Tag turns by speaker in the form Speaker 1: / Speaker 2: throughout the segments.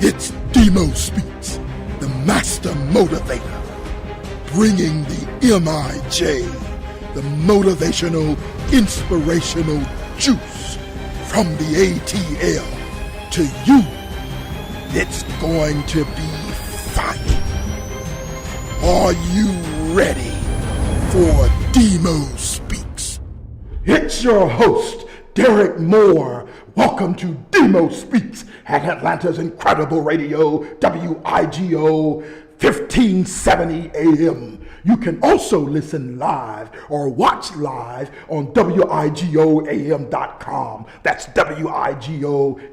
Speaker 1: It's DMO Speaks, the master motivator, bringing the MIJ, the motivational, inspirational juice from the ATL to you. It's going to be fire. Are you ready for DMO Speaks? It's your host, Derrick Moore. Welcome to DMO Speaks at Atlanta's incredible radio, WIGO 1570 AM. You can also listen live or watch live on WIGOAM.com. That's WIGOAM.com.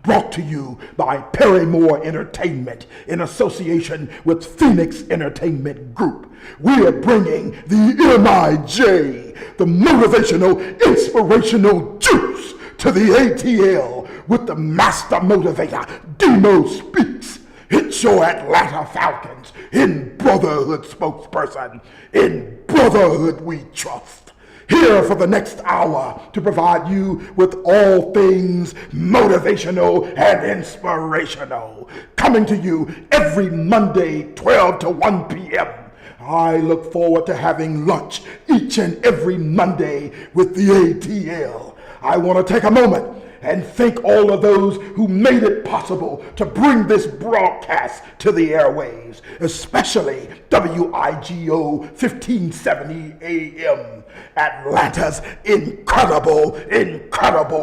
Speaker 1: Brought to you by Perry Moore Entertainment in association with Phoenix Entertainment Group. We are bringing the MIJ, the motivational, inspirational juice to the ATL with the master motivator, DMO Speaks. It's your Atlanta Falcons in brotherhood spokesperson. In brotherhood we trust. Here for the next hour to provide you with all things motivational and inspirational. Coming to you every Monday, 12 to 1 p.m. I look forward to having lunch each and every Monday with the ATL. I want to take a moment and thank all of those who made it possible to bring this broadcast to the airwaves, especially WIGO 1570 AM, Atlanta's incredible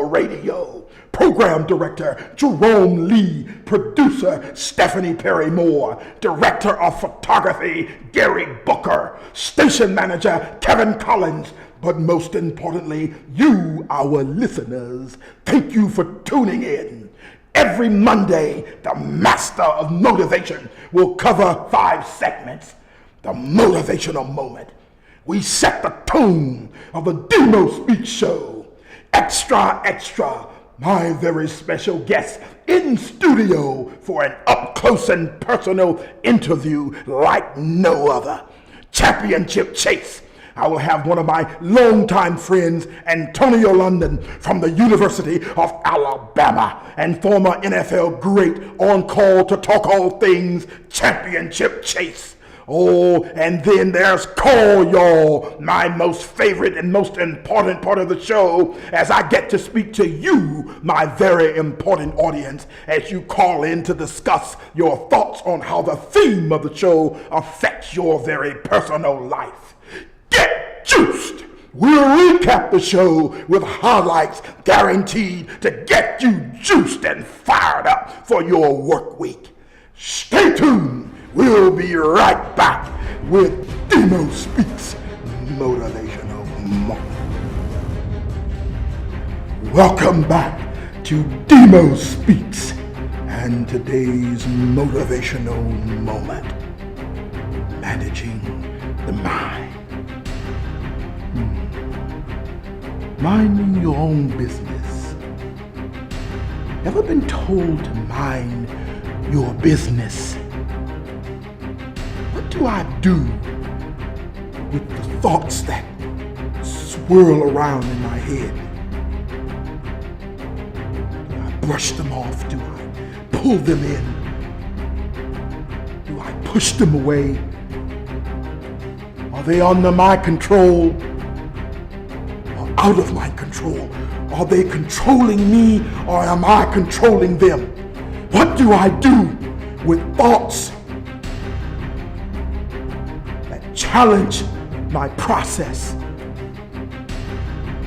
Speaker 1: radio. Program Director Jerome Lee, Producer Stephanie Perry Moore, Director of Photography Gary Booker, Station Manager Kevin Collins. But most importantly, you, our listeners, thank you for tuning in. Every Monday, the Master of Motivation will cover 5 segments. The motivational moment. We set the tone of the DMO Speaks show. Extra, extra, my very special guest in studio for an up-close and personal interview like no other. Championship chase. I will have one of my longtime friends, Antonio London from the University of Alabama and former NFL great, on call to talk all things championship chase. Oh, and then there's Call Y'all, my most favorite and most important part of the show, as I get to speak to you, my very important audience, as you call in to discuss your thoughts on how the theme of the show affects your very personal life. Get juiced! We'll recap the show with highlights guaranteed to get you juiced and fired up for your work week. Stay tuned. We'll be right back with DMO Speaks Motivational Moment. Welcome back to DMO Speaks and today's motivational moment. Managing the mind. Minding your own business. Ever been told to mind your business? What do I do with the thoughts that swirl around in my head? Do I brush them off? Do I pull them in? Do I push them away? Are they under my control? Out of my control? Are they controlling me or am I controlling them? What do I do with thoughts that challenge my process?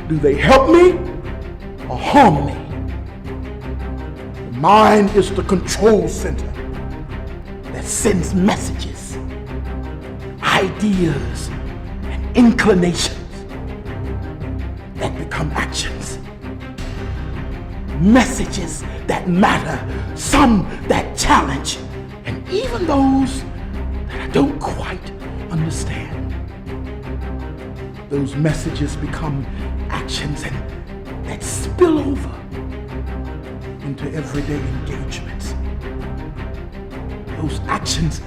Speaker 1: Do they help me or harm me? The mind is the control center that sends messages, ideas, and inclinations that become actions. Messages that matter, some that challenge, and even those that I don't quite understand. Those messages become actions and that spill over into everyday engagements. Those actions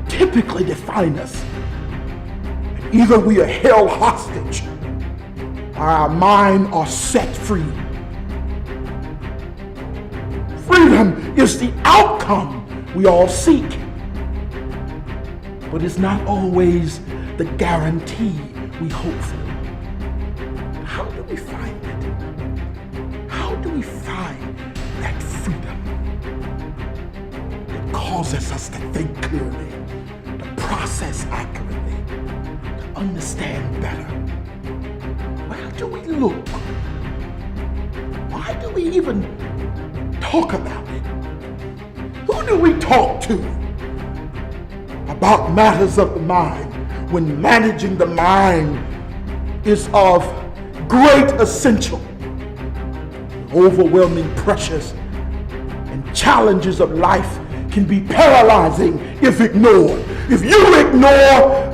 Speaker 1: typically define us. And either we are held hostage our mind are set free. Freedom is the outcome we all seek, but it's not always the guarantee we hope for. How do we find it? How do we find that freedom that causes us to think clearly, to process accurately, to understand better? Where do we look? Why do we even talk about it? Who do we talk to about matters of the mind when managing the mind is of great essential? Overwhelming pressures and challenges of life can be paralyzing if ignored. If you ignore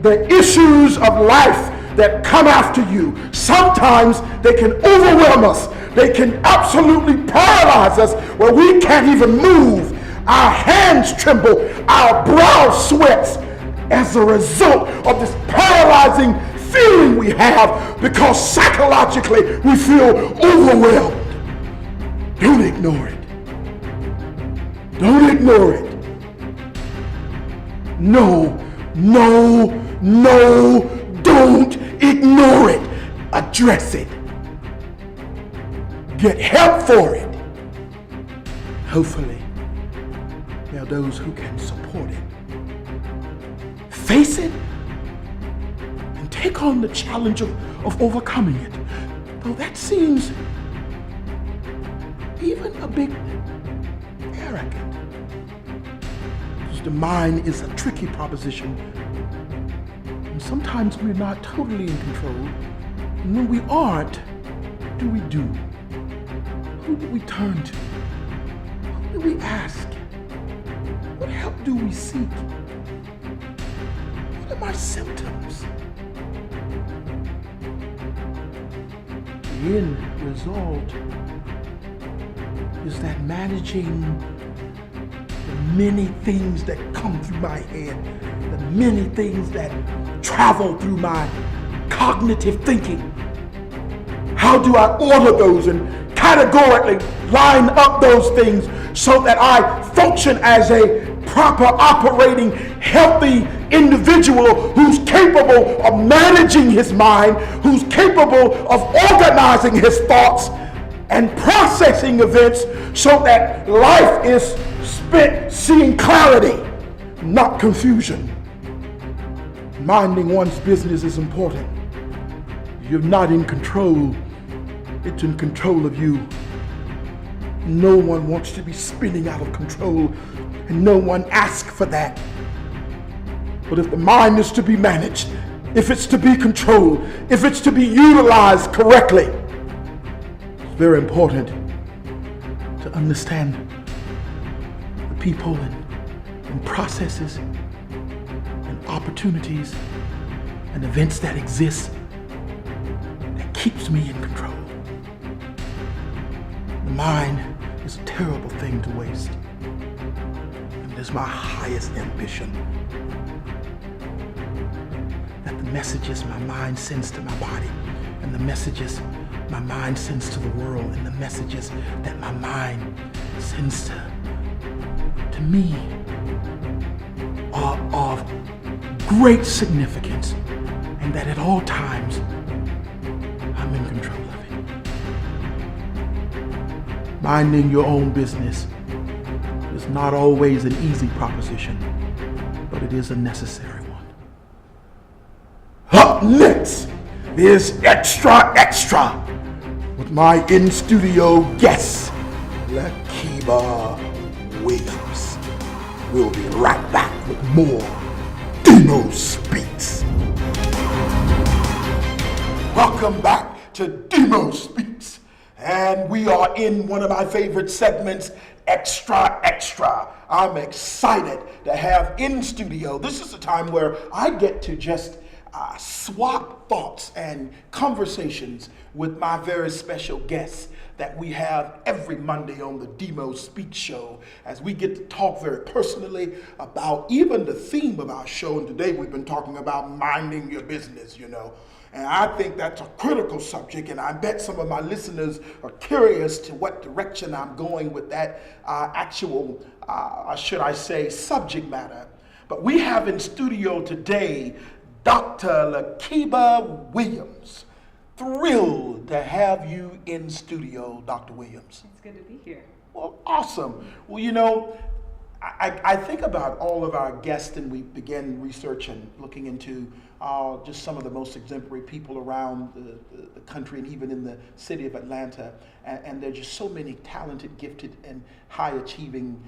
Speaker 1: the issues of life that come after you, sometimes they can overwhelm us. They can absolutely paralyze us where we can't even move. Our hands tremble, our brow sweats as a result of this paralyzing feeling we have because psychologically we feel overwhelmed. Don't ignore it. Don't ignore it. No, don't ignore it. Address it. Get help for it. Hopefully, there are those who can support it. Face it and take on the challenge of overcoming it. Though that seems even a bit arrogant. Because the mind is a tricky proposition. And sometimes we're not totally in control. And when we aren't, what do we do? Who do we turn to? Who do we ask? What help do we seek? What are my symptoms? The end result is that managing the many things that come through my head, the many things that travel through my cognitive thinking. How do I order those and categorically line up those things so that I function as a proper operating, healthy individual who's capable of managing his mind, who's capable of organizing his thoughts and processing events so that life is spent seeing clarity, not confusion. Minding one's business is important. You're not in control. It's in control of you. No one wants to be spinning out of control, and no one asks for that. But if the mind is to be managed, if it's to be controlled, if it's to be utilized correctly, it's very important to understand the people and processes and opportunities and events that exist that keeps me in control. The mind is a terrible thing to waste. And it is my highest ambition that the messages my mind sends to my body and the messages my mind sends to the world and the messages that my mind sends to me are of great significance, and that at all times I'm in control of it. Minding your own business is not always an easy proposition, but it is a necessary one. Up next is Extra with my in-studio guest, Lakiba Williams. We'll be right back with more DMO Speaks. Welcome back to DMO Speaks. And we are in one of my favorite segments, Extra. I'm excited to have in studio. This is a time where I get to just swap thoughts and conversations with my very special guests that we have every Monday on the DMO Speaks show, as we get to talk very personally about even the theme of our show. And today we've been talking about minding your business, And I think that's a critical subject, and I bet some of my listeners are curious to what direction I'm going with that actual, should I say, subject matter. But we have in studio today Dr. Lakiba Williams. Thrilled to have you in studio, Dr. Williams.
Speaker 2: It's good to be here.
Speaker 1: Well, awesome. Well, you know, I think about all of our guests, and we began research and looking into just some of the most exemplary people around the country and even in the city of Atlanta. And there are just so many talented, gifted, and high-achieving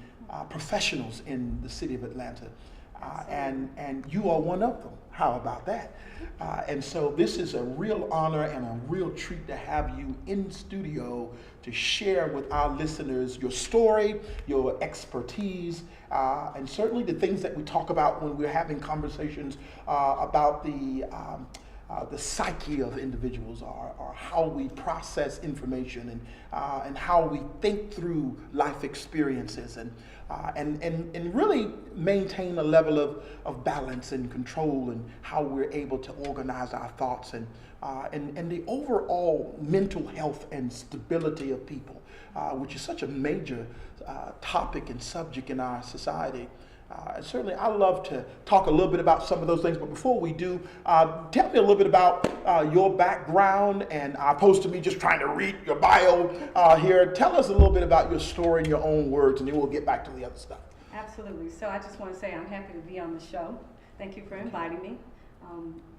Speaker 1: professionals in the city of Atlanta. And you are one of them. How about that? And so this is a real honor and a real treat to have you in studio to share with our listeners your story, your expertise, and certainly the things that we talk about when we're having conversations about the psyche of individuals, or how we process information, and how we think through life experiences, and really maintain a level of balance and control, and how we're able to organize our thoughts, and the overall mental health and stability of people, which is such a major topic and subject in our society. And certainly I love to talk a little bit about some of those things, but before we do, tell me a little bit about your background, and opposed to me just trying to read your bio here. Tell us a little bit about your story in your own words, and then we'll get back to the other stuff.
Speaker 2: Absolutely. So I just want to say I'm happy to be on the show. Thank you for inviting me.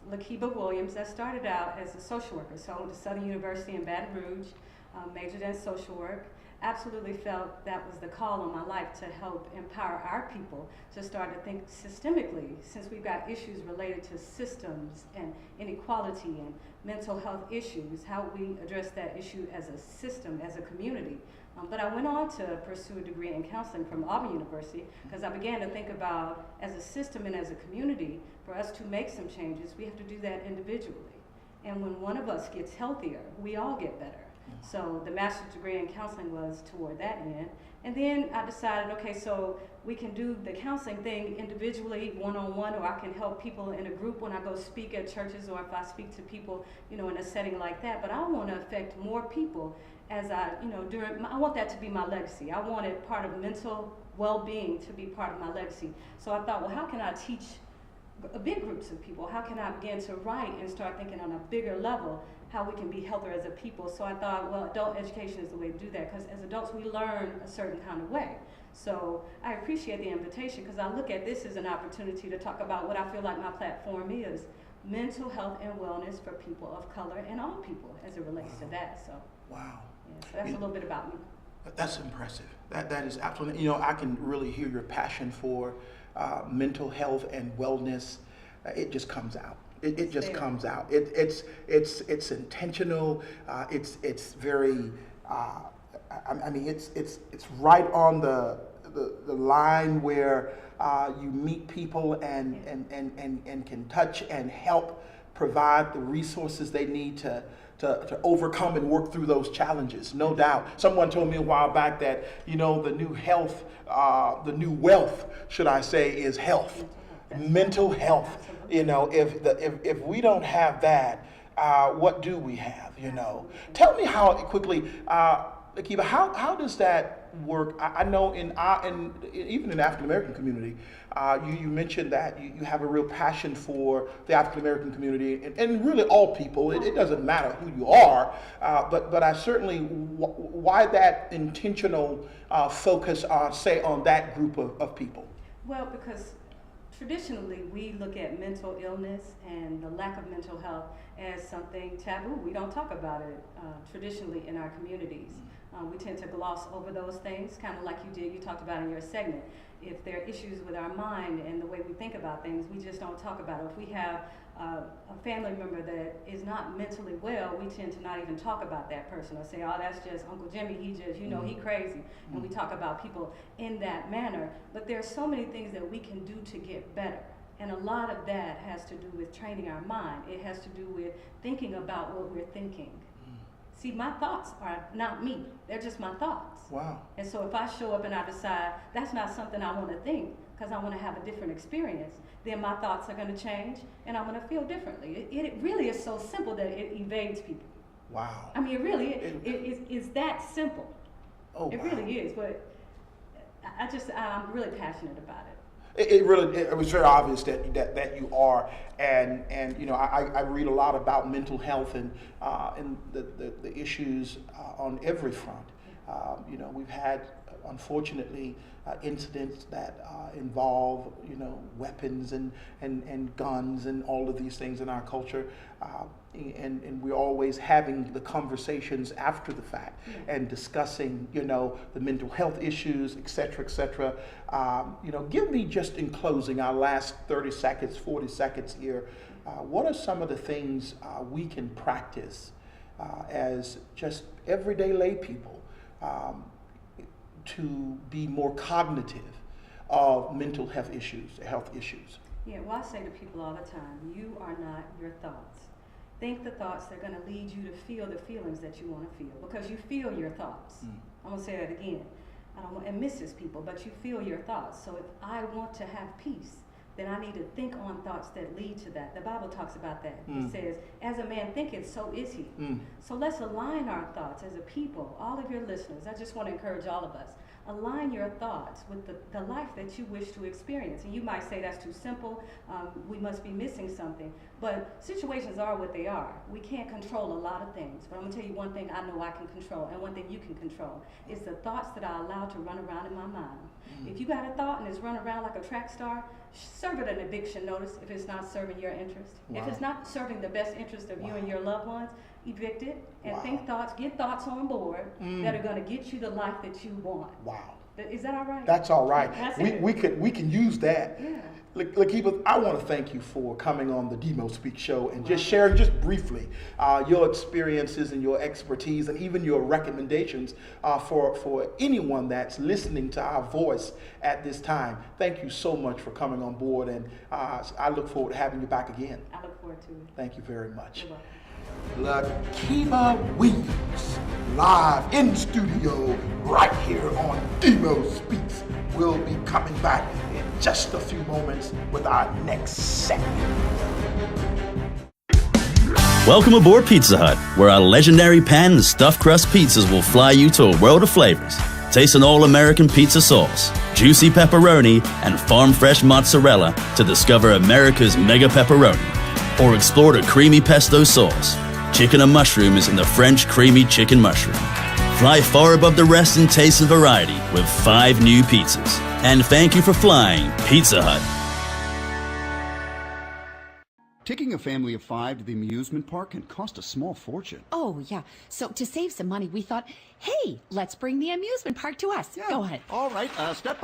Speaker 2: Lakiba Williams, I started out as a social worker. So I went to Southern University in Baton Rouge, majored in social work. Absolutely felt that was the call on my life, to help empower our people to start to think systemically, since we've got issues related to systems and inequality and mental health issues, how we address that issue as a system, as a community. But I went on to pursue a degree in counseling from Auburn University, because I began to think about, as a system and as a community, for us to make some changes, we have to do that individually. And when one of us gets healthier, we all get better. So the master's degree in counseling was toward that end. And then I decided, okay, so we can do the counseling thing individually, one-on-one, or I can help people in a group when I go speak at churches, or if I speak to people, in a setting like that. But I want to affect more people as I want that to be my legacy. I wanted part of mental well-being to be part of my legacy. So I thought, well, how can I teach big groups of people? How can I begin to write and start thinking on a bigger level how we can be healthier as a people? So I thought, well, adult education is the way to do that, because as adults we learn a certain kind of way. So I appreciate the invitation, because I look at this as an opportunity to talk about what I feel like my platform is: mental health and wellness for people of color and all people as it relates to that. So
Speaker 1: wow.
Speaker 2: Yeah, so that's a little bit about me.
Speaker 1: That's impressive. That is absolutely, I can really hear your passion for mental health and wellness. It just comes out. It just comes out. It's intentional. It's very. I mean, it's right on the line where you meet people and can touch and help provide the resources they need to overcome and work through those challenges. No doubt. Someone told me a while back that the new health, the new wealth, should I say, is health, mental health. If we don't have that, what do we have? Tell me how quickly, Akiba, how does that work? I know even in the African American community, you mentioned that you have a real passion for the African American community, and really all people. It doesn't matter who you are, but I certainly, why that intentional focus on that group of people?
Speaker 2: Well, because traditionally, we look at mental illness and the lack of mental health as something taboo. We don't talk about it traditionally in our communities. We tend to gloss over those things, kind of like you talked about in your segment. If there are issues with our mind and the way we think about things, we just don't talk about it. If we have a family member that is not mentally well, we tend to not even talk about that person, or say, oh, that's just Uncle Jimmy, he just, he crazy. And we talk about people in that manner. But there are so many things that we can do to get better. And a lot of that has to do with training our mind. It has to do with thinking about what we're thinking. See, my thoughts are not me. They're just my thoughts.
Speaker 1: Wow.
Speaker 2: And so if I show up and I decide that's not something I want to think, because I want to have a different experience, then my thoughts are going to change and I'm going to feel differently. It really is so simple that it evades people.
Speaker 1: Wow.
Speaker 2: I mean, it really is that simple.
Speaker 1: Oh,
Speaker 2: it
Speaker 1: wow.
Speaker 2: really is, but I'm really passionate about it.
Speaker 1: It was very obvious that you are, and I read a lot about mental health and the issues on every front. We've had, unfortunately, incidents that involve weapons and guns and all of these things in our culture, and we're always having the conversations after the fact and discussing the mental health issues, et cetera, et cetera. Give me, just in closing, our last 30 seconds, 40 seconds here, what are some of the things we can practice as just everyday lay people to be more cognitive of mental health issues?
Speaker 2: Yeah, well, I say to people all the time, you are not your thoughts. Think the thoughts that are going to lead you to feel the feelings that you want to feel, because you feel your thoughts. I'm going to say that again. I don't want to misses people, but you feel your thoughts. So if I want to have peace, then I need to think on thoughts that lead to that. The Bible talks about that. It says, as a man thinketh, so is he. So let's align our thoughts as a people. All of your listeners, I just want to encourage all of us, align your thoughts with the life that you wish to experience. And you might say that's too simple, we must be missing something. But situations are what they are. We can't control a lot of things. But I'm going to tell you one thing I know I can control, and one thing you can control, is the thoughts that I allow to run around in my mind. If you got a thought and it's running around like a track star, serve it an eviction notice if it's not serving your interest.
Speaker 1: Wow.
Speaker 2: If it's not serving the best interest of you and your loved ones, evict it and think thoughts, get thoughts on board that are going to get you the life that you want.
Speaker 1: Wow.
Speaker 2: Is that all right?
Speaker 1: That's all right.
Speaker 2: That's
Speaker 1: we can use that.
Speaker 2: Yeah.
Speaker 1: Lakeeba, I want to thank you for coming on the DMO Speaks show and just sharing, just briefly, your experiences and your expertise and even your recommendations for anyone that's listening to our voice at this time. Thank you so much for coming on board, and I look forward to having you back again.
Speaker 2: I look forward to it.
Speaker 1: Thank you very much.
Speaker 2: You're welcome.
Speaker 1: Lakeeba Williams, live in studio right here on DMO Speaks. We'll be coming back in just a few moments with our next segment.
Speaker 3: Welcome aboard Pizza Hut, where our legendary pan and stuffed crust pizzas will fly you to a world of flavors. Taste an all-American pizza sauce, juicy pepperoni, and farm-fresh mozzarella to discover America's mega pepperoni. Or explore the creamy pesto sauce, chicken and mushrooms, and the French creamy chicken mushroom. Fly far above the rest in taste and variety with 5 new pizzas. And thank you for flying, Pizza Hut.
Speaker 4: Taking a family of 5 to the amusement park can cost a small fortune.
Speaker 5: Oh, yeah. So to save some money, we thought, hey, let's bring the amusement park to us.
Speaker 4: Yeah.
Speaker 5: Go ahead.
Speaker 4: All right, step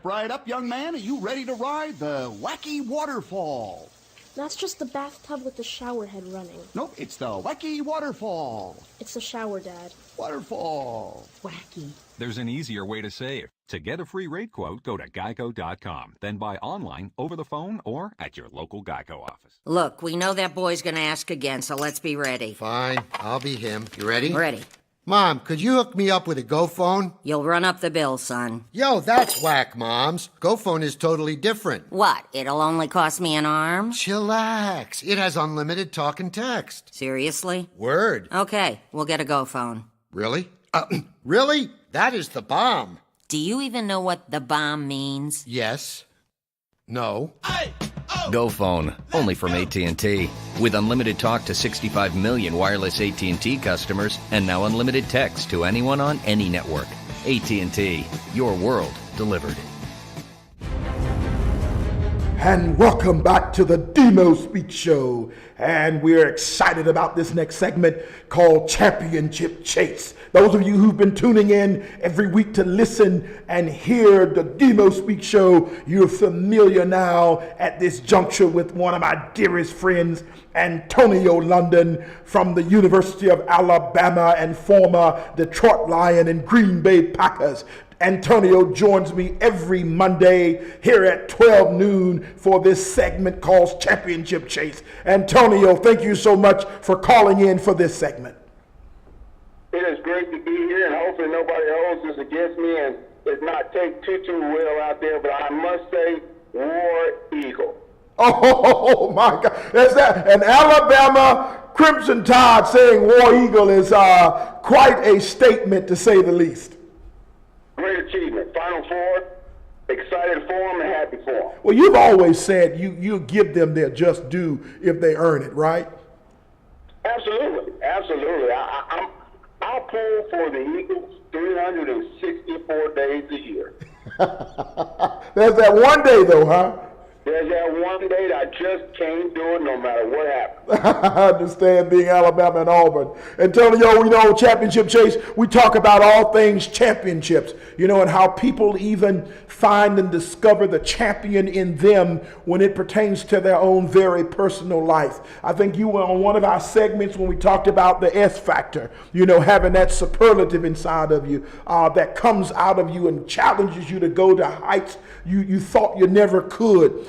Speaker 4: right up, young man. Are you ready to ride the wacky waterfall?
Speaker 6: That's just the bathtub with the shower head running.
Speaker 4: Nope, it's the wacky waterfall.
Speaker 6: It's the shower, Dad.
Speaker 4: Waterfall.
Speaker 5: Wacky.
Speaker 7: There's an easier way to save. To get a free rate quote, go to geico.com, then buy online, over the phone, or at your local Geico office.
Speaker 8: Look, we know that boy's gonna ask again, so let's be ready.
Speaker 9: Fine, I'll be him. You ready?
Speaker 8: Ready.
Speaker 9: Mom, could you hook me up with a GoPhone?
Speaker 8: You'll run up the bill, son.
Speaker 9: Yo, that's whack, Moms. GoPhone is totally different.
Speaker 8: What? It'll only cost me an arm?
Speaker 9: Chillax. It has unlimited talk and text.
Speaker 8: Seriously?
Speaker 9: Word.
Speaker 8: Okay, we'll get a GoPhone.
Speaker 9: Really? Really? That is the bomb.
Speaker 8: Do you even know what the bomb means?
Speaker 9: Yes. No.
Speaker 10: GoPhone, only from AT&T. With unlimited talk to 65 million wireless AT&T customers, and now unlimited text to anyone on any network. AT&T, your world delivered.
Speaker 1: And welcome back to the DMO Speaks show. And we're excited about this next segment called Championship Chase. Those of you who've been tuning in every week to listen and hear the DMO Speaks show, you're familiar now at this juncture with one of my dearest friends, Antonio London from the University of Alabama and former Detroit Lion and Green Bay Packers. Antonio joins me every Monday here at 12 noon for this segment called Championship Chase. Antonio, thank you so much for calling in for this segment.
Speaker 11: It is great to be here, and hopefully nobody holds this against me. And is not take too well out there, but I must say War Eagle.
Speaker 1: Oh my God! That's that. An Alabama Crimson Tide saying War Eagle is quite a statement, to say the least.
Speaker 11: Great achievement. Final Four. Excited for them and happy for them.
Speaker 1: Well, you've always said you give them their just due if they earn it, right?
Speaker 11: Absolutely, absolutely. I'll pull for the Eagles 364 days a year.
Speaker 1: There's that one day, though, huh?
Speaker 11: There's that one day that I just can't do it no matter what happens.
Speaker 1: I understand, being Alabama and Auburn. Antonio, Championship Chase, we talk about all things championships, and how people even find and discover the champion in them when it pertains to their own very personal life. I think you were on one of our segments when we talked about the S factor, having that superlative inside of you that comes out of you and challenges you to go to heights you thought you never could.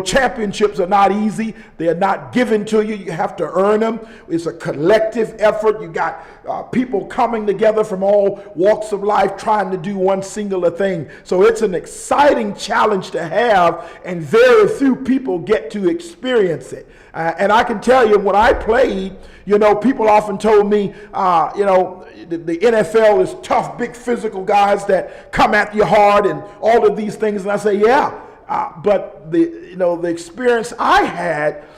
Speaker 1: Championships are not easy. They're not given to you. You have to earn them. It's a collective effort. You got people coming together from all walks of life trying to do one singular thing. So it's an exciting challenge to have, and very few people get to experience it. And I can tell you, when I played, people often told me, the NFL is tough, big physical guys that come at you hard and all of these things. And I say, yeah. But the experience I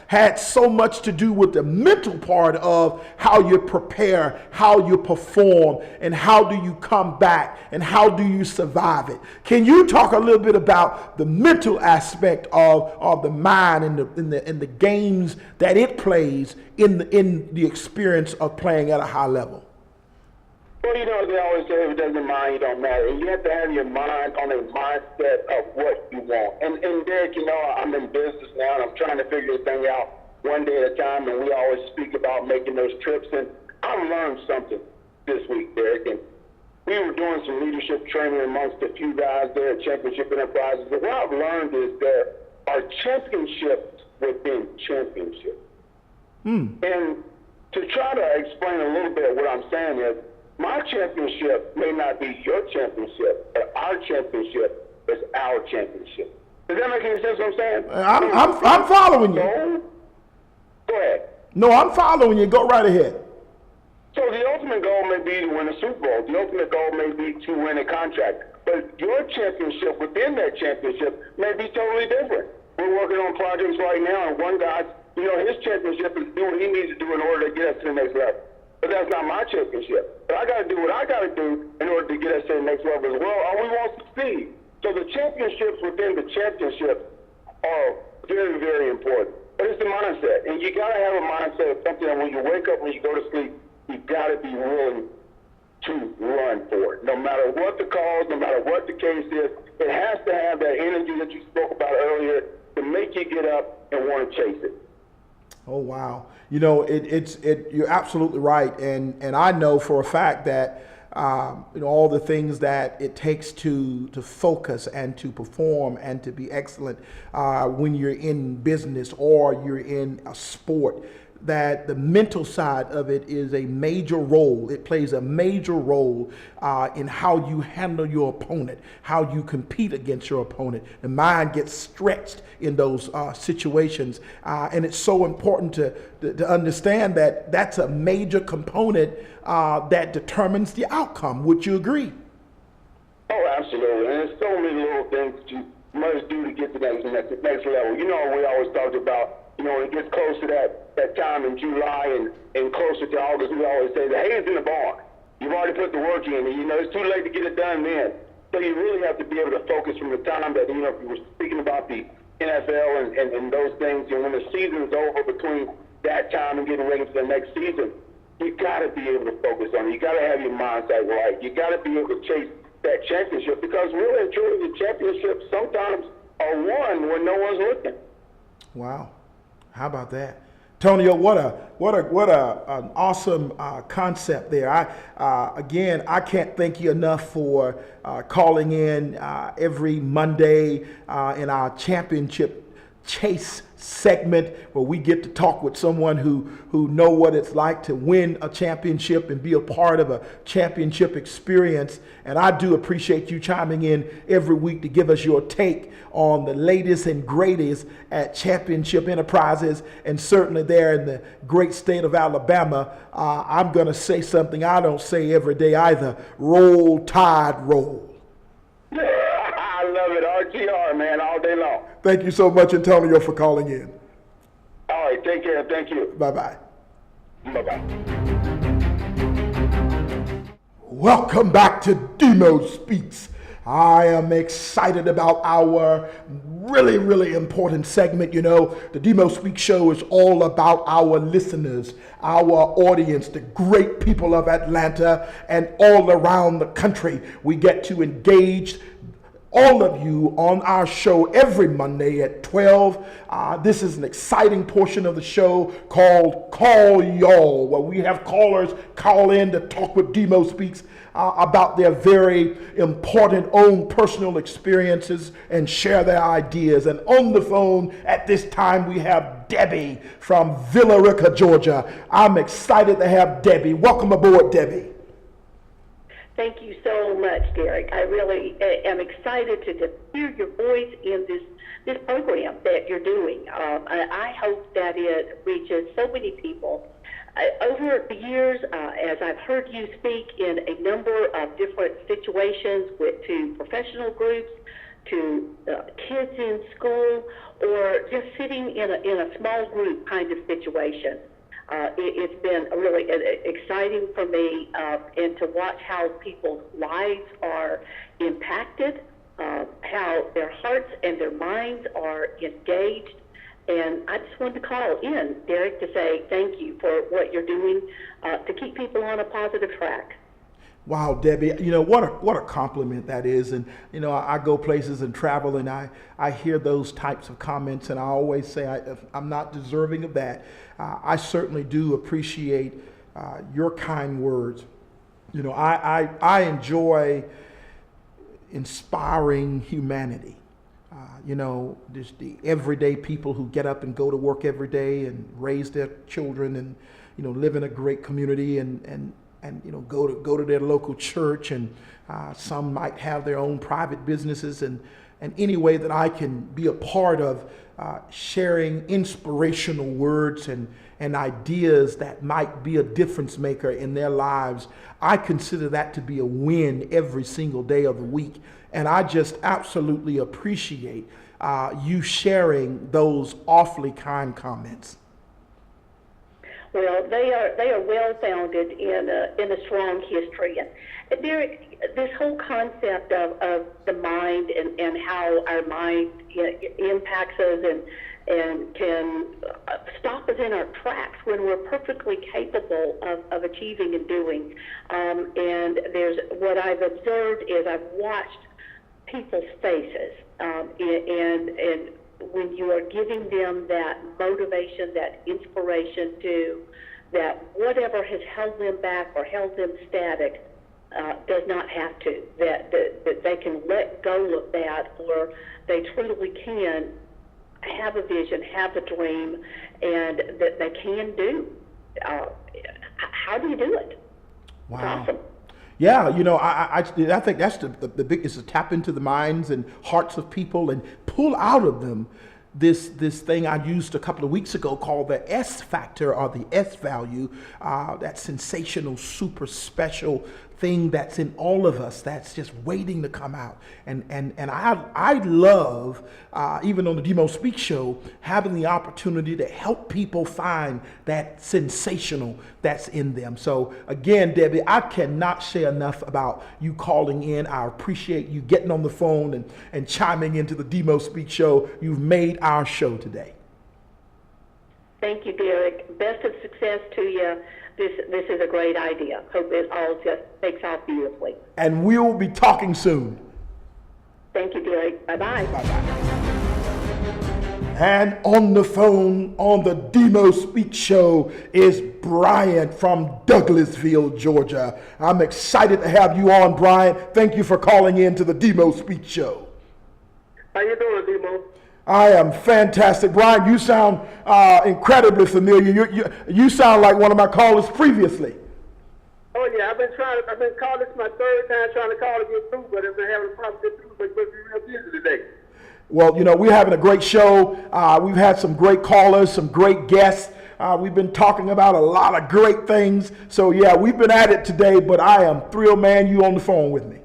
Speaker 1: had so much to do with the mental part of how you prepare, how you perform, and how do you come back, and how do you survive it. Can you talk a little bit about the mental aspect of the mind and the games that it plays in the experience of playing at a high level?
Speaker 11: Well, they always say if it doesn't mind, you don't matter. And you have to have your mind on a mindset of what you want. And Derrick, I'm in business now, and I'm trying to figure this thing out one day at a time, and we always speak about making those trips. And I learned something this week, Derrick, and we were doing some leadership training amongst a few guys there at Championship Enterprises. But what I've learned is there are championships within championships. And to try to explain a little bit what I'm saying is, my championship may not be your championship, but our championship is our championship. Does that make any sense what I'm saying?
Speaker 1: I'm following you.
Speaker 11: Go ahead.
Speaker 1: No, I'm following you. Go right ahead.
Speaker 11: So the ultimate goal may be to win a Super Bowl. The ultimate goal may be to win a contract. But your championship within that championship may be totally different. We're working on projects right now, and one guy, his championship is doing what he needs to do in order to get us to the next level. But that's not my championship. But I got to do what I got to do in order to get us to the next level as well, or we won't succeed. So the championships within the championships are very, very important. But it's the mindset. And you got to have a mindset of something that when you wake up, when you go to sleep, you got to be willing to run for it. No matter what the cause, no matter what the case is, it has to have that energy that you spoke about earlier to make you get up and want to chase it.
Speaker 1: Oh, wow. You're absolutely right. And I know for a fact that, all the things that it takes to focus and to perform and to be excellent when you're in business or you're in a sport, that the mental side of it is a major role. It plays a major role in how you handle your opponent, how you compete against your opponent. The mind gets stretched in those situations. And it's so important to understand that that's a major component that determines the outcome. Would you agree?
Speaker 11: Oh, absolutely. And there's so many little things that you must do to get to that next level. We always talked about, when it gets close to that time in July and closer to August, we always say the hay is in the barn. You've already put the work in, and it's too late to get it done then. So you really have to be able to focus from the time that, if you were speaking about the NFL and those things, and when the season's over between that time and getting ready for the next season, you got to be able to focus on it. You got to have your mindset right. You got to be able to chase that championship, because really and truly the championships sometimes are won when no one's looking.
Speaker 1: Wow. How about that? Tonio, what an awesome concept there. I can't thank you enough for calling in every Monday in our championship chase segment where we get to talk with someone who know what it's like to win a championship and be a part of a championship experience. And I do appreciate you chiming in every week to give us your take on the latest and greatest at Championship Enterprises, and certainly there in the great state of Alabama. I'm going to say something I don't say every day either. Roll Tide Roll.
Speaker 11: I love it. RTR, man, all day long.
Speaker 1: Thank you so much, Antonio, for calling in.
Speaker 11: All right, take care. Thank you.
Speaker 1: Bye-bye.
Speaker 11: Bye-bye.
Speaker 1: Welcome back to DMO Speaks. I am excited about our really, really important segment. You know, the DMO Speaks show is all about our listeners, our audience, the great people of Atlanta and all around the country. We get to engage all of you on our show every Monday at 12. This is an exciting portion of the show called Call Y'all, where we have callers call in to talk with DMO Speaks about their very important own personal experiences and share their ideas. And on the phone at this time, we have Debbie from Villa Rica, Georgia. I'm excited to have Debbie. Welcome aboard, Debbie.
Speaker 12: Thank you so much, Derrick. I really am excited to hear your voice in this program that you're doing. I hope that it reaches so many people. Over the years, as I've heard you speak in a number of different situations to professional groups, to kids in school, or just sitting in a small group kind of situation, it's been really exciting for me and to watch how people's lives are impacted, how their hearts and their minds are engaged. And I just wanted to call in, Derrick, to say thank you for what you're doing to keep people on a positive track.
Speaker 1: Wow, Debbie, you know, what a compliment that is. And, you know, I go places and travel and I hear those types of comments, and I always say I'm not deserving of that. I certainly do appreciate your kind words. You know, I enjoy inspiring humanity. You know, just the everyday people who get up and go to work every day and raise their children and, you know, live in a great community and you know, go to their local church, and some might have their own private businesses, and any way that I can be a part of sharing inspirational words and ideas that might be a difference maker in their lives, I consider that to be a win every single day of the week. And I just absolutely appreciate you sharing those awfully kind comments.
Speaker 12: Well, they are well founded in a strong history. And Derrick, this whole concept of the mind and how our mind impacts us and can stop us in our tracks when we're perfectly capable of achieving and doing. And there's what I've observed is I've watched people's faces, and when you are giving them that motivation, that inspiration to that whatever has held them back or held them static does not have to, that they can let go of that, or they truly can have a vision, have a dream, and that they can do. How do you do it?
Speaker 1: Wow.
Speaker 12: It's awesome.
Speaker 1: Yeah, you know, I think that's the biggest, to tap into the minds and hearts of people and pull out of them this thing I used a couple of weeks ago called the S factor, or the S value, that sensational, super special thing that's in all of us that's just waiting to come out. And I love, even on the DMO Speaks show, having the opportunity to help people find that sensational that's in them. So again, Debbie, I cannot say enough about you calling in. I appreciate you getting on the phone and chiming into the DMO Speaks show. You've made our show today.
Speaker 12: Thank you, Derrick. Best of success to you. This is a great idea. Hope it all just takes off beautifully.
Speaker 1: And we'll be talking soon.
Speaker 12: Thank you, Derrick. Bye-bye.
Speaker 1: Bye-bye. And on the phone on the DMO Speaks show is Brian from Douglasville, Georgia. I'm excited to have you on, Brian. Thank you for calling in to the DMO Speaks show.
Speaker 11: How you doing, DMO?
Speaker 1: I am fantastic. Brian, you sound incredibly familiar. You sound like one of my callers previously.
Speaker 11: Oh yeah, I've been calling. This is my third time trying to call to get through, but I've been having a problem getting through, but you must be real busy today.
Speaker 1: Well, we're having a great show. We've had some great callers, some great guests. We've been talking about a lot of great things. So yeah, we've been at it today, but I am thrilled, man, you on the phone with me.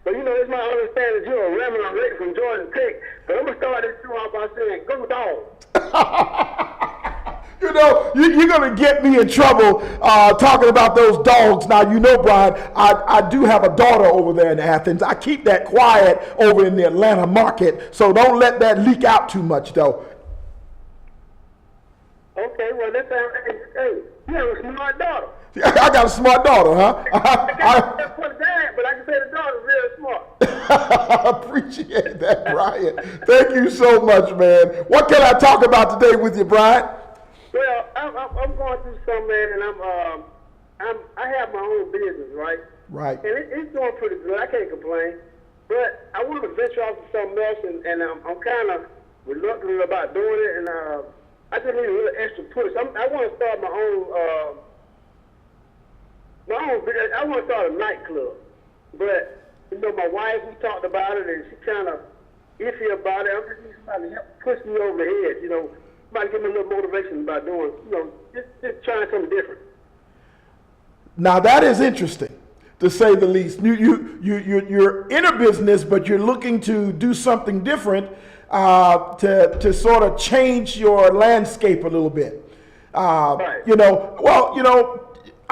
Speaker 11: But it's my understanding that you're a Ramblin' Rick from Georgia Tech. But I'm going to start this show off by saying, go dogs.
Speaker 1: You're going to get me in trouble talking about those dogs. Now, Brian, I do have a daughter over there in Athens. I keep that quiet over in the Atlanta market, so don't let that leak out too much, though.
Speaker 11: Okay, well, that's hey, you have a smart daughter.
Speaker 1: I got a smart daughter, huh?
Speaker 11: But I can say the daughter's very smart.
Speaker 1: I appreciate that, Brian. Thank you so much, man. What can I talk about today with you, Brian?
Speaker 11: Well, I'm going through something, man, and I have my own business, right?
Speaker 1: Right.
Speaker 11: And it's going pretty good. I can't complain. But I want to venture off to something else, and I'm kind of reluctant about doing it, and I just need a little extra push. I want to start my own. I want to start a nightclub, but my wife, we talked about it, and she kind of iffy about it. I'm just need somebody to help push me over the edge. Somebody give me a little motivation about doing, just trying something different.
Speaker 1: Now that is interesting, to say the least. You're in a business, but you're looking to do something different to sort of change your landscape a little bit. Right.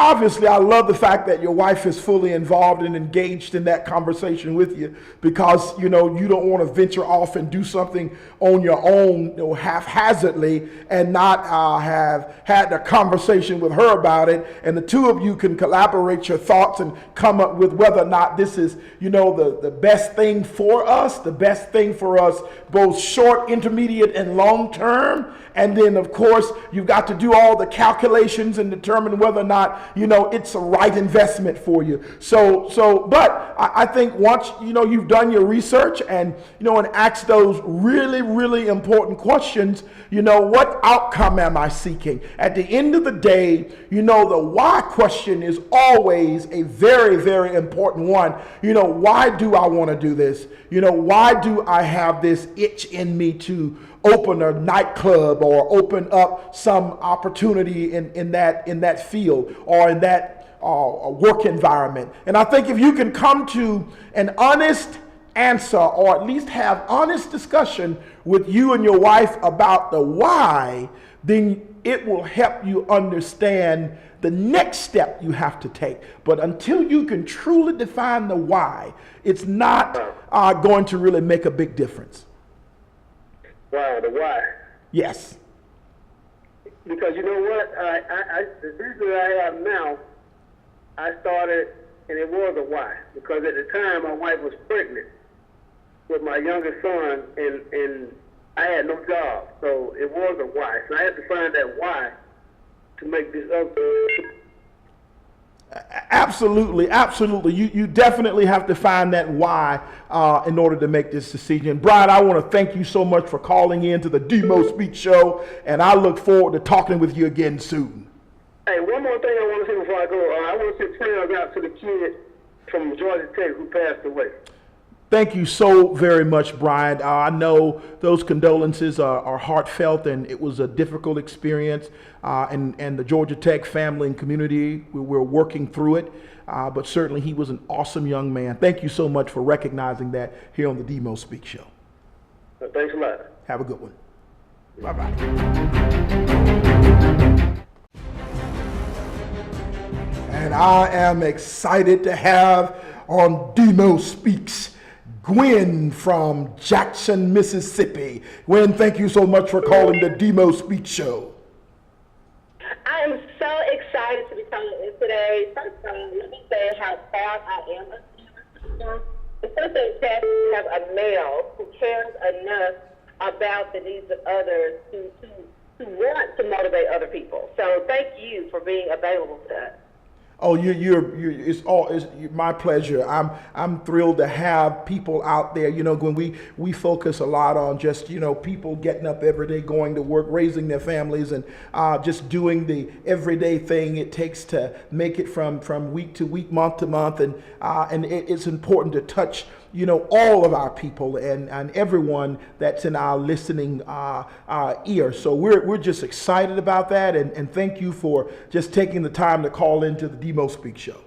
Speaker 1: Obviously, I love the fact that your wife is fully involved and engaged in that conversation with you, because, you don't want to venture off and do something on your own, haphazardly, and not have had a conversation with her about it. And the two of you can collaborate your thoughts and come up with whether or not this is, the best thing for us, both short, intermediate, and long term. And then, of course, you've got to do all the calculations and determine whether or not, it's a right investment for you. But I think once, you've done your research and, and asked those really, really important questions, what outcome am I seeking? At the end of the day, the why question is always a very, very important one. Why do I want to do this? Why do I have this itch in me to open a nightclub or open up some opportunity in that field or in that work environment? And I think if you can come to an honest answer, or at least have honest discussion with you and your wife about the why, then it will help you understand the next step you have to take. But until you can truly define the why, it's not going to really make a big difference.
Speaker 11: Wow, the why.
Speaker 1: Yes.
Speaker 11: Because you know what? The business I have now, I started, and it was a why. Because at the time, my wife was pregnant with my youngest son, and I had no job. So it was a why. So I had to find that why to make this up.
Speaker 1: Absolutely, absolutely. You definitely have to find that why in order to make this decision. Brian, I want to thank you so much for calling in to the DMO Speaks Show, and I look forward to talking with you again soon.
Speaker 11: Hey, one more thing I want to say before I go. I want to say prayers out to the kid from Georgia Tech who passed away.
Speaker 1: Thank you so very much, Brian. I know those condolences are heartfelt, and it was a difficult experience. And the Georgia Tech family and community, we're working through it. But certainly he was an awesome young man. Thank you so much for recognizing that here on the DMO Speak Show.
Speaker 11: Thanks a lot.
Speaker 1: Have a good one. Bye-bye. And I am excited to have on DMO Speaks Gwen from Jackson, Mississippi. Gwen, thank you so much for calling the DMO Speaks Show.
Speaker 13: I am so excited to be calling in today. First of all, let me say how proud I am of you. It's such a chance to have a male who cares enough about the needs of others to want to motivate other people. So thank you for being available to us.
Speaker 1: Oh, it's my pleasure. I'm thrilled to have people out there. You know, when we focus a lot on just, you know, people getting up every day, going to work, raising their families, and just doing the everyday thing it takes to make it from week to week, month to month, and it's important to touch, you know, all of our people and everyone that's in our listening ear. So we're just excited about that, and thank you for just taking the time to call into the DMO Speaks show.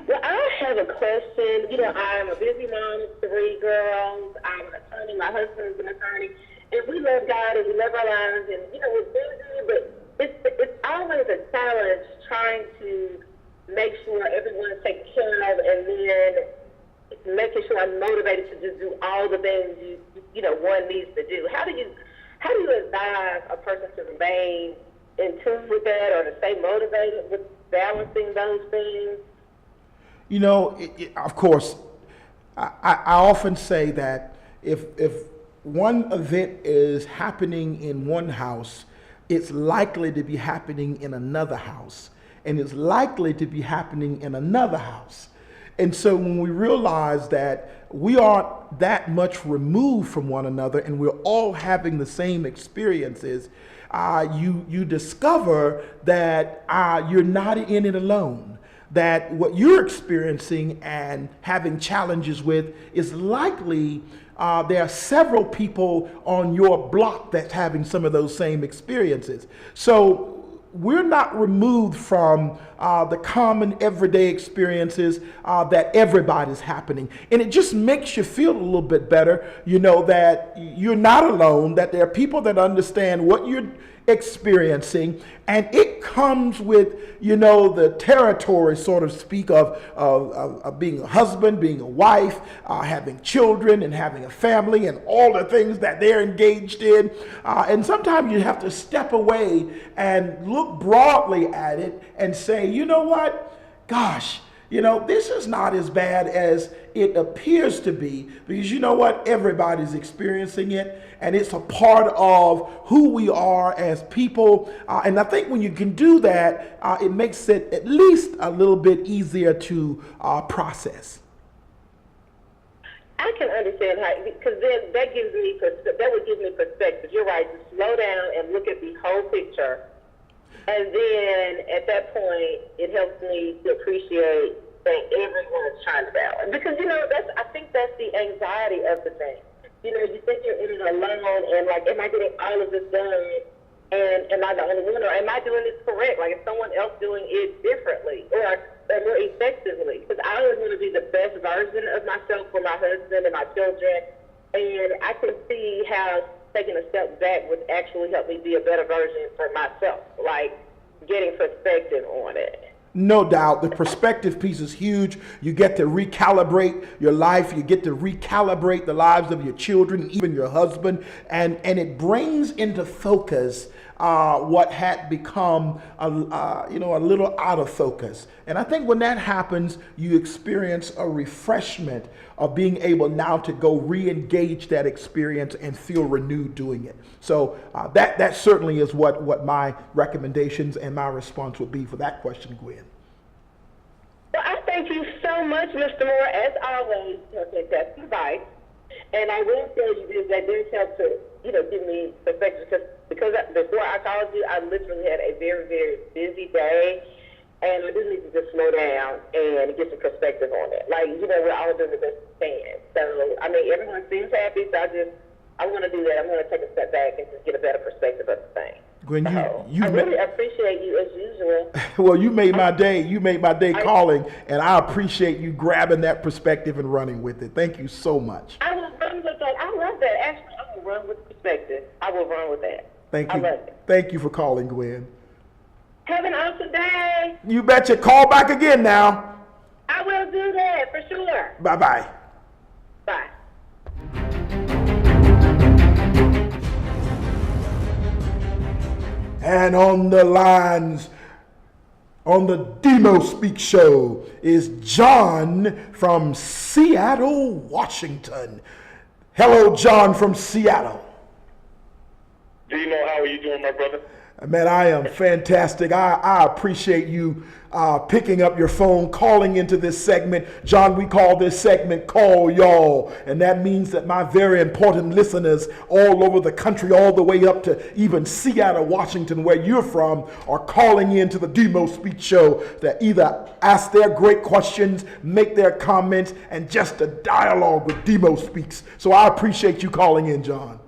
Speaker 13: Well, I have a question. You know, I'm a busy mom of 3 girls. I'm an attorney. My husband's an attorney. And we love God and we love our lives. And, you know, we're busy, but it's always a challenge trying to make sure everyone's taken care of, and then making sure I'm motivated to just do all the things you know one needs to do. How do you advise a person to remain in tune with that, or to stay motivated with balancing those things?
Speaker 1: You know, of course, I often say that if one event is happening in one house, it's likely to be happening in another house, and it's likely to be happening in another house. And so when we realize that we aren't that much removed from one another and we're all having the same experiences, you discover that you're not in it alone. That what you're experiencing and having challenges with is likely there are several people on your block that's having some of those same experiences. So we're not removed from the common everyday experiences that everybody's happening. And it just makes you feel a little bit better, you know, that you're not alone, that there are people that understand what you're experiencing, and it comes with, you know, the territory, sort of speak, of being a husband, being a wife, having children and having a family and all the things that they're engaged in. And sometimes you have to step away and look broadly at it and say, you know what, gosh, you know, this is not as bad as it appears to be, because you know what, everybody's experiencing it, and it's a part of who we are as people. And I think when you can do that, it makes it at least a little bit easier to process.
Speaker 13: I can understand how, because then that would give me perspective. You're right, to slow down and look at the whole picture. And then at that point, it helps me to appreciate that everyone's trying to balance. Because, you know, I think that's the anxiety of the thing. You know, you think you're in it alone, and like, am I getting all of this done? And am I the only one? Or am I doing this correct? Like, is someone else doing it differently or more effectively? Because I always want to be the best version of myself for my husband and my children. And I can see how taking a step back would actually help me be a better version for myself, like getting perspective on it.
Speaker 1: No doubt. The perspective piece is huge. You get to recalibrate your life. You get to recalibrate the lives of your children, even your husband. And it brings into focus what had become a little out of focus. And I think when that happens, you experience a refreshment of being able now to go re-engage that experience and feel renewed doing it. So that certainly is what my recommendations and my response would be for that question, Gwen.
Speaker 13: Well, I thank you so much, Mr. Moore, as always, for fantastic advice. And I will tell you this, that did help to, you know, give me perspective, because before I called you, I literally had a very, very busy day, and I just need to just slow down and get some perspective on it. Like, you know, we're all doing the best we can. So, I mean, everyone seems happy, so I want to do that. I'm going to take a step back and just get a better perspective of the thing.
Speaker 1: Gwen,
Speaker 13: I really appreciate you as usual.
Speaker 1: Well, you made my day. You made my day calling, and I appreciate you grabbing that perspective and running with it. Thank you so much.
Speaker 13: I will run with that. I love that. Actually, I will run with perspective. I will run with that.
Speaker 1: Thank you.
Speaker 13: I love it.
Speaker 1: Thank you for calling, Gwen.
Speaker 13: Have an awesome day.
Speaker 1: You betcha. Call back again now.
Speaker 13: I will do that for sure.
Speaker 1: Bye-bye.
Speaker 13: Bye.
Speaker 1: And on the lines, on the DMO Speaks show, is John from Seattle, Washington. Hello, John from Seattle.
Speaker 11: DMO, how are you doing, my brother?
Speaker 1: Man, I am fantastic. I appreciate you picking up your phone, calling into this segment. John, we call this segment Call Y'all. And that means that my very important listeners all over the country, all the way up to even Seattle, Washington, where you're from, are calling into the DMO Speaks Show to either ask their great questions, make their comments, and just a dialogue with DMO Speaks. So I appreciate you calling in, John.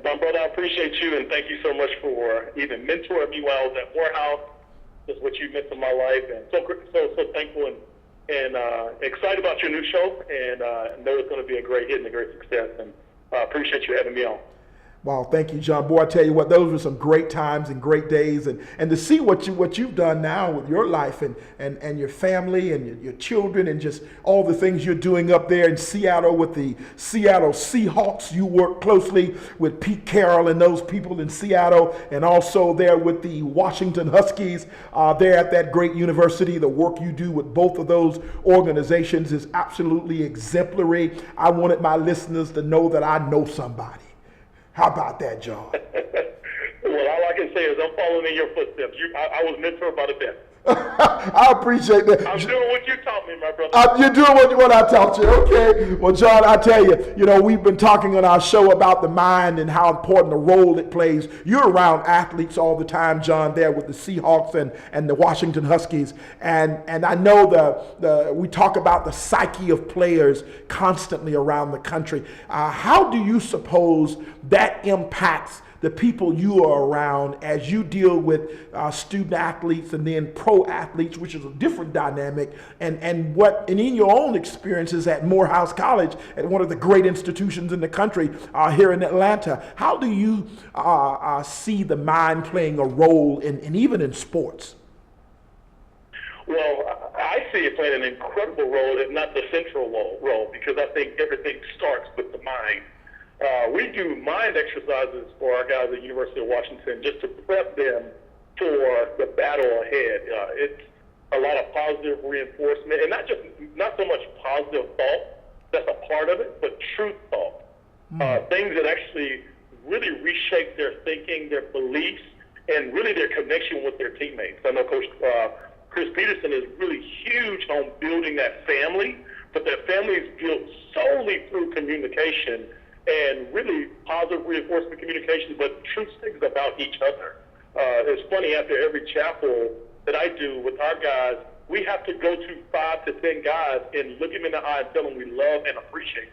Speaker 14: My brother, I appreciate you, and thank you so much for even mentoring me while I was at Morehouse. That's what you meant to my life, and so thankful and excited about your new show, and know it's going to be a great hit and a great success, and appreciate you having me on.
Speaker 1: Wow, thank you, John. Boy, I tell you what, those were some great times and great days, and to see what you've done now with your life and your family and your children and just all the things you're doing up there in Seattle with the Seattle Seahawks. You work closely with Pete Carroll and those people in Seattle, and also there with the Washington Huskies there at that great university. The work you do with both of those organizations is absolutely exemplary. I wanted my listeners to know that I know somebody. How about that, John?
Speaker 14: Well, all I can say is I'm following in your footsteps. I was mentored by the best.
Speaker 1: I appreciate that.
Speaker 14: I'm doing what you taught me, my brother.
Speaker 1: You're doing what I taught you. Okay. Well, John, I tell you, we've been talking on our show about the mind and how important a role it plays. You're around athletes all the time, John, there with the Seahawks and the Washington Huskies. And I know we talk about the psyche of players constantly around the country. How do you suppose that impacts the people you are around as you deal with student athletes and then pro athletes, which is a different dynamic, and in your own experiences at Morehouse College, at one of the great institutions in the country here in Atlanta? How do you see the mind playing a role in even in sports?
Speaker 14: Well, I see it playing an incredible role, if not the central role, because I think everything starts with the mind. We do mind exercises for our guys at the University of Washington just to prep them for the battle ahead. It's a lot of positive reinforcement, and not so much positive thought, that's a part of it, but truth thought. Things that actually really reshape their thinking, their beliefs, and really their connection with their teammates. I know Coach Chris Peterson is really huge on building that family, but that family is built solely through communication and really positive reinforcement communication, but truth things about each other. It's funny, after every chapel that I do with our guys, we have to go to 5 to 10 guys and look them in the eye and tell them we love and appreciate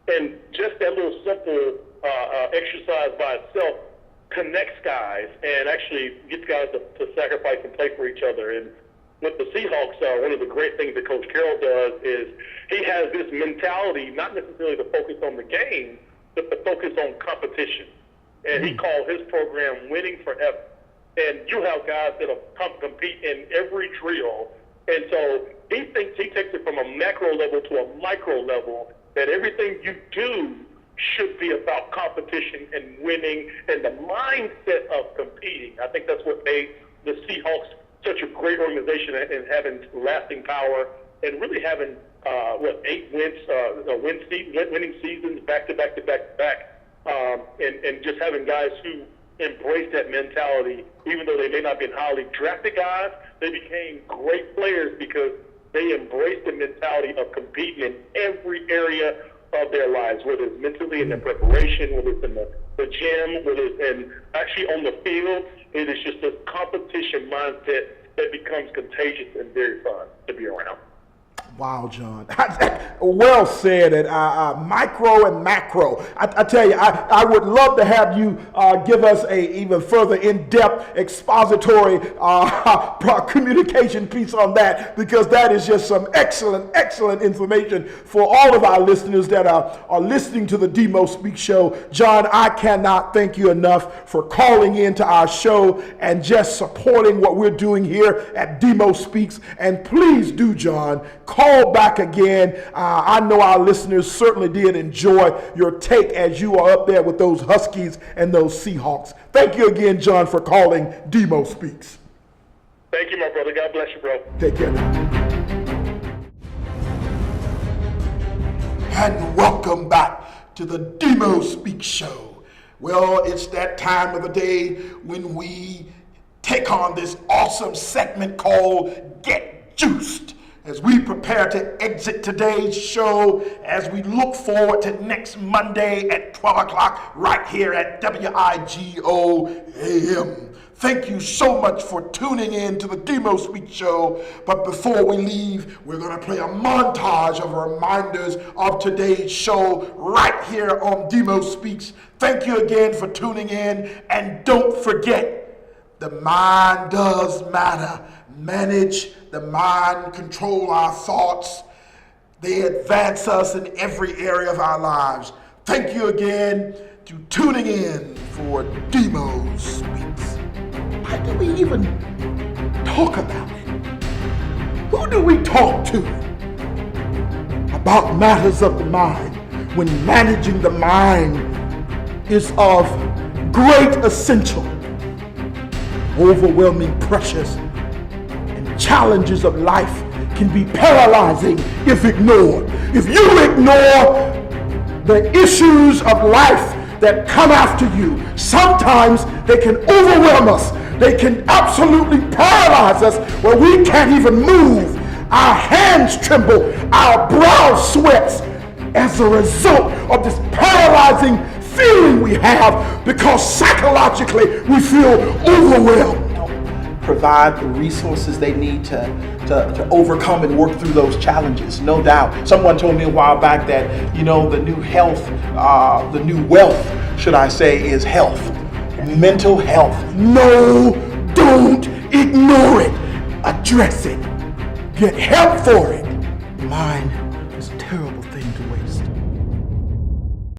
Speaker 14: them. And just that little simple exercise by itself connects guys and actually gets guys to sacrifice and play for each other. And with the Seahawks, one of the great things that Coach Carroll does is he has this mentality, not necessarily to focus on the game, but to focus on competition. And he called his program Winning Forever. And you have guys that'll compete in every drill. And so he thinks he takes it from a macro level to a micro level, that everything you do should be about competition and winning and the mindset of competing. I think that's what made the Seahawks such a great organization and having lasting power and really having 8 winning seasons back to back, and just having guys who embrace that mentality, even though they may not have been highly drafted guys, they became great players because they embraced the mentality of competing in every area of their lives, whether it's mentally in their preparation, whether it's in the gym, whether it's and actually on the field. It is just a competition mindset that becomes contagious and very fun to be around.
Speaker 1: Wow, John. Well said. And micro and macro. I tell you, I would love to have you give us a even further in-depth expository communication piece on that, because that is just some excellent information for all of our listeners that are listening to the DMO Speaks Show. John, I cannot thank you enough for calling into our show and just supporting what we're doing here at DMO Speaks. And please do, John, call back again. I know our listeners certainly did enjoy your take as you are up there with those Huskies and those Seahawks. Thank you again, John, for calling DMO Speaks.
Speaker 14: Thank you, my brother. God bless you, bro.
Speaker 1: Take care now. And welcome back to the DMO Speaks Show, Well, it's that time of the day when we take on this awesome segment called Get Juiced. As we prepare to exit today's show, as we look forward to next Monday at 12 o'clock right here at WIGO AM. Thank you so much for tuning in to the DMO Speaks Show. But before we leave, we're going to play a montage of reminders of today's show right here on DMO Speaks. Thank you again for tuning in. And don't forget, the mind does matter. Manage the mind, control our thoughts. They advance us in every area of our lives. Thank you again to tuning in for DMO Speaks. Why do we even talk about it? Who do we talk to about matters of the mind when managing the mind is of great essential, overwhelming pressures, and challenges of life can be paralyzing if ignored. If you ignore the issues of life that come after you, sometimes they can overwhelm us. They can absolutely paralyze us where we can't even move. Our hands tremble, our brow sweats as a result of this paralyzing feeling we have because psychologically we feel overwhelmed.
Speaker 15: Provide the resources they need to overcome and work through those challenges, no doubt. Someone told me a while back that, the new health, the new wealth, should I say, is health. Mental health.
Speaker 1: No, don't ignore it. Address it. Get help for it. Mind